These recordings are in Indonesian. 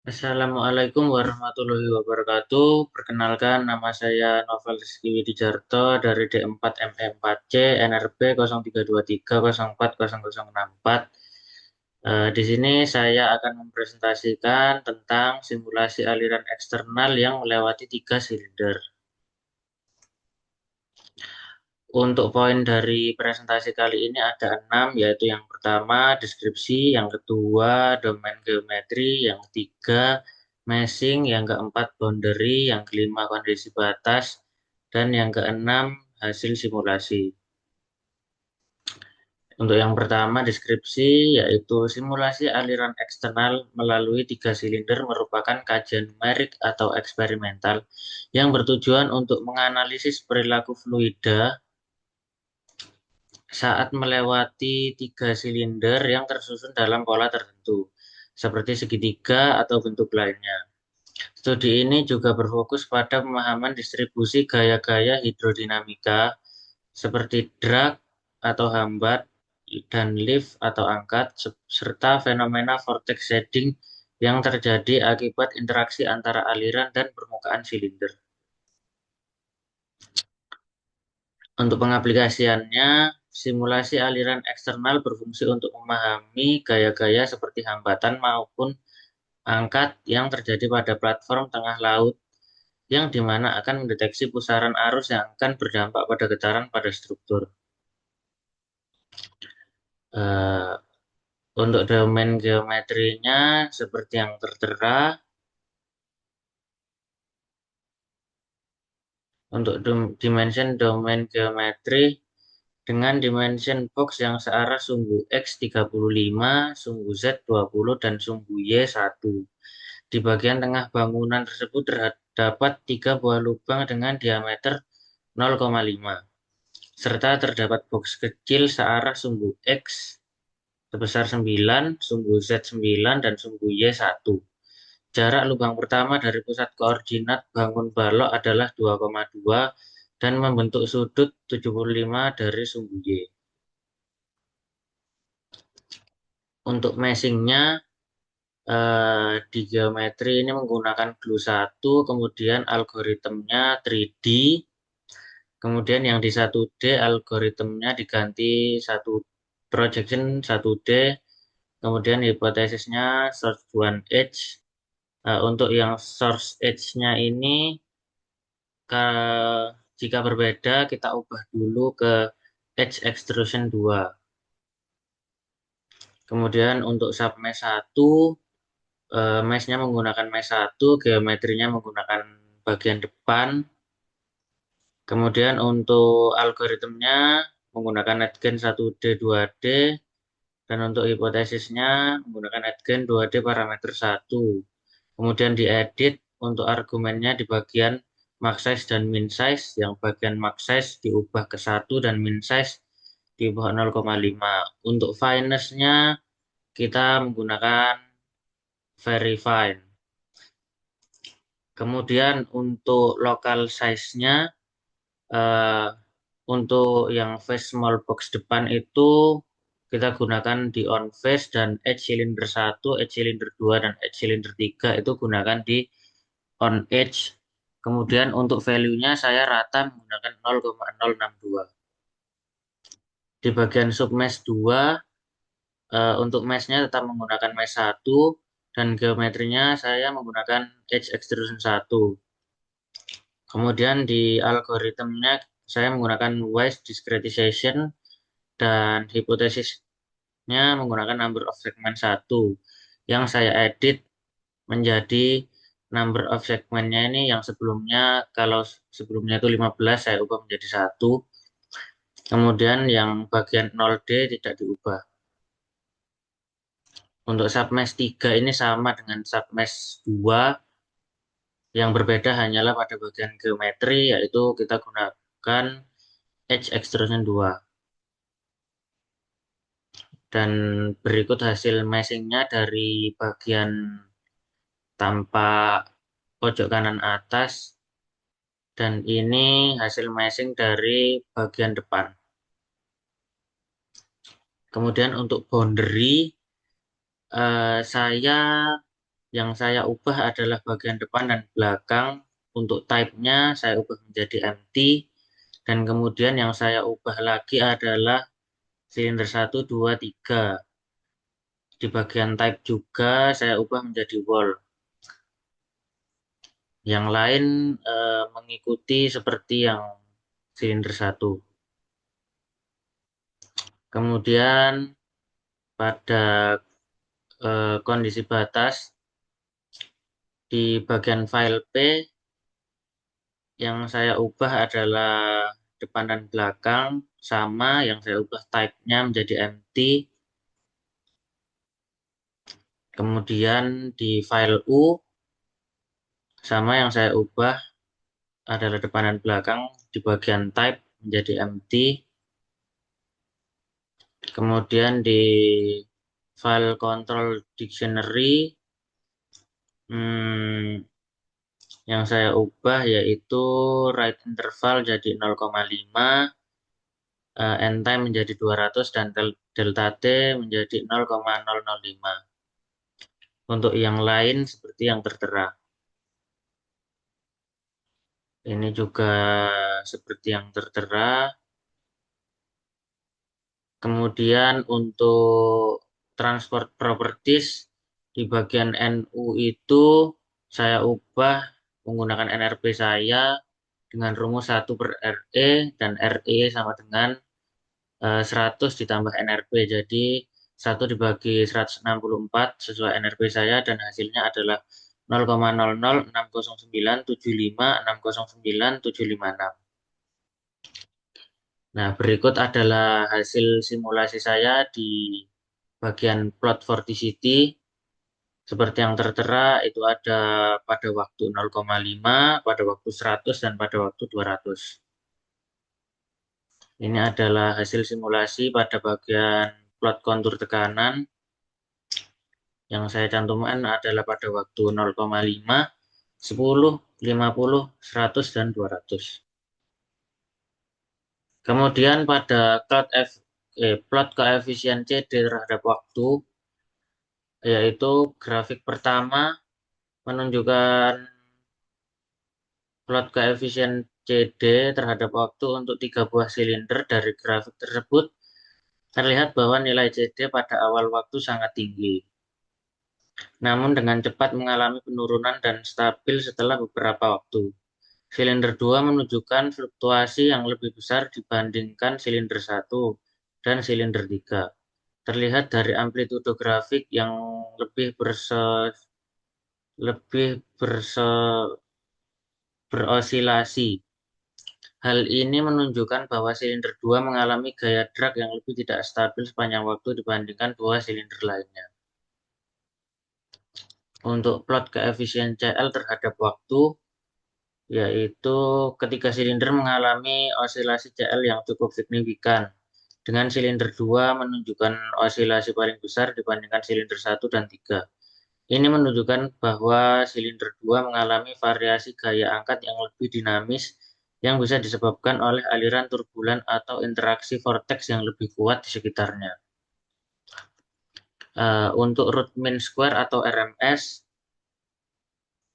Assalamualaikum warahmatullahi wabarakatuh. Perkenalkan, nama saya Novel Rizky Widijarto dari D4ME4C NRB 0323040064. Di sini saya akan mempresentasikan tentang simulasi aliran eksternal yang melewati tiga silinder. Untuk poin dari presentasi kali ini ada 6, yaitu yang pertama deskripsi, yang kedua domain geometri, yang ketiga meshing, yang keempat boundary, yang kelima kondisi batas, dan yang keenam hasil simulasi. Untuk yang pertama deskripsi, yaitu simulasi aliran eksternal melalui tiga silinder merupakan kajian numerik atau eksperimental yang bertujuan untuk menganalisis perilaku fluida saat melewati tiga silinder yang tersusun dalam pola tertentu, seperti segitiga atau bentuk lainnya. Studi ini juga berfokus pada pemahaman distribusi gaya-gaya hidrodinamika, seperti drag atau hambat, dan lift atau angkat, serta fenomena vortex shedding yang terjadi akibat interaksi antara aliran dan permukaan silinder. Untuk pengaplikasiannya, simulasi aliran eksternal berfungsi untuk memahami gaya-gaya seperti hambatan maupun angkat yang terjadi pada platform tengah laut, yang dimana akan mendeteksi pusaran arus yang akan berdampak pada getaran pada struktur. Eh, untuk domain geometrinya seperti yang tertera. Untuk dimension domain geometri dengan dimension box yang searah sumbu X 35, sumbu Z 20, dan sumbu Y 1. Di bagian tengah bangunan tersebut terdapat tiga buah lubang dengan diameter 0,5, serta terdapat box kecil searah sumbu X sebesar 9, sumbu Z 9, dan sumbu Y 1. Jarak lubang pertama dari pusat koordinat bangun balok adalah 2,2 dan membentuk sudut 75 dari sumbu Y. Untuk meshingnya di geometri ini menggunakan glue 1, kemudian algoritmnya 3D, kemudian yang di 1D algoritmnya diganti satu projection 1D, kemudian hipotesisnya source one edge. Untuk yang source edge-nya ini jika berbeda kita ubah dulu ke edge extrusion 2. Kemudian untuk submesh 1, meshnya menggunakan mesh 1, geometrinya menggunakan bagian depan. Kemudian untuk algoritmnya menggunakan netgen 1D 2D, dan untuk hipotesisnya menggunakan netgen 2D parameter 1. Kemudian diedit untuk argumennya di bagian max size dan min size, yang bagian max size diubah ke 1 dan min size diubah 0,5. Untuk fineness-nya kita menggunakan very fine. Kemudian untuk local size-nya, eh, untuk yang face small box depan itu kita gunakan di on face, dan edge cylinder 1, edge cylinder 2, dan edge cylinder 3 itu gunakan di on edge. Kemudian untuk value-nya saya rata menggunakan 0,062. Di bagian submesh 2, untuk mesh-nya tetap menggunakan mesh 1, dan geometrinya saya menggunakan edge extrusion 1. Kemudian di algoritmnya saya menggunakan Wise discretization, dan hipotesisnya menggunakan number of segment 1, yang saya edit menjadi number of segmentnya ini yang sebelumnya, kalau sebelumnya itu 15, saya ubah menjadi 1. Kemudian yang bagian 0D tidak diubah. Untuk submesh 3 ini sama dengan submesh 2, yang berbeda hanyalah pada bagian geometri, yaitu kita gunakan edge extrusion 2. Dan berikut hasil meshingnya dari bagian tampak pojok kanan atas, dan ini hasil meshing dari bagian depan. Kemudian untuk boundary, saya Yang saya ubah adalah bagian depan dan belakang. Untuk type-nya saya ubah menjadi empty. Dan kemudian yang saya ubah lagi adalah silinder 1, 2, 3. Di bagian type juga saya ubah menjadi wall. Yang lain mengikuti seperti yang silinder 1. Kemudian pada kondisi batas di bagian file P yang saya ubah adalah depan dan belakang sama, yang saya ubah type-nya menjadi empty. Kemudian di file U sama, yang saya ubah adalah depan dan belakang di bagian type menjadi empty. Kemudian di file control dictionary yang saya ubah yaitu right interval jadi 0,5, end time menjadi 200, dan delta T menjadi 0,005. Untuk yang lain seperti yang tertera. Ini juga seperti yang tertera. Kemudian untuk transport properties di bagian NU itu saya ubah menggunakan NRP saya dengan rumus 1/RE, dan RE sama dengan 100 ditambah NRP. Jadi 1 dibagi 164 sesuai NRP saya, dan hasilnya adalah 0,006097560976. Nah, berikut adalah hasil simulasi saya di bagian plot vorticity. Seperti yang tertera, itu ada pada waktu 0,5, pada waktu 100, dan pada waktu 200. Ini adalah hasil simulasi pada bagian plot kontur tekanan. Yang saya cantumkan adalah pada waktu 0,5, 10, 50, 100, dan 200. Kemudian pada plot koefisien CD terhadap waktu, yaitu grafik pertama menunjukkan plot koefisien CD terhadap waktu untuk 3 buah silinder. Dari grafik tersebut terlihat bahwa nilai CD pada awal waktu sangat tinggi, namun dengan cepat mengalami penurunan dan stabil setelah beberapa waktu. Silinder 2 menunjukkan fluktuasi yang lebih besar dibandingkan silinder 1 dan silinder 3. Terlihat dari amplitudo grafik yang lebih berosilasi. Hal ini menunjukkan bahwa silinder 2 mengalami gaya drag yang lebih tidak stabil sepanjang waktu dibandingkan dua silinder lainnya. Untuk plot koefisien CL terhadap waktu, yaitu ketika silinder mengalami osilasi CL yang cukup signifikan, dengan silinder 2 menunjukkan osilasi paling besar dibandingkan silinder 1 dan 3. Ini menunjukkan bahwa silinder 2 mengalami variasi gaya angkat yang lebih dinamis yang bisa disebabkan oleh aliran turbulen atau interaksi vortex yang lebih kuat di sekitarnya. Untuk root mean square atau RMS,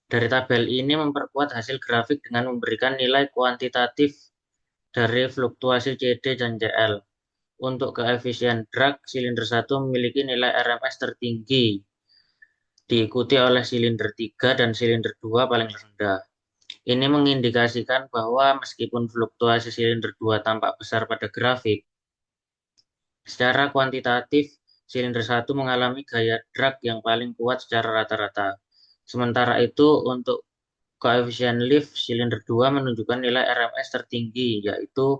dari tabel ini memperkuat hasil grafik dengan memberikan nilai kuantitatif dari fluktuasi CD dan CL. Untuk koefisien drag, silinder 1 memiliki nilai RMS tertinggi, diikuti oleh silinder 3 dan silinder 2 paling rendah. Ini mengindikasikan bahwa meskipun fluktuasi silinder 2 tampak besar pada grafik, secara kuantitatif silinder 1 mengalami gaya drag yang paling kuat secara rata-rata. Sementara itu, untuk koefisien lift, silinder 2 menunjukkan nilai RMS tertinggi, yaitu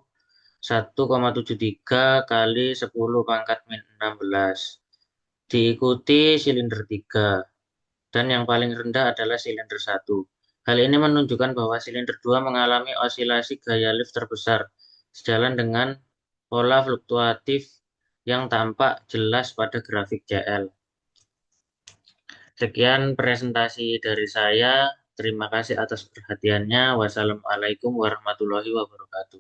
1,73 kali 10 pangkat min 16. Diikuti silinder 3, dan yang paling rendah adalah silinder 1. Hal ini menunjukkan bahwa silinder 2 mengalami osilasi gaya lift terbesar, sejalan dengan pola fluktuatif yang tampak jelas pada grafik CL. Sekian presentasi dari saya. Terima kasih atas perhatiannya. Wassalamualaikum warahmatullahi wabarakatuh.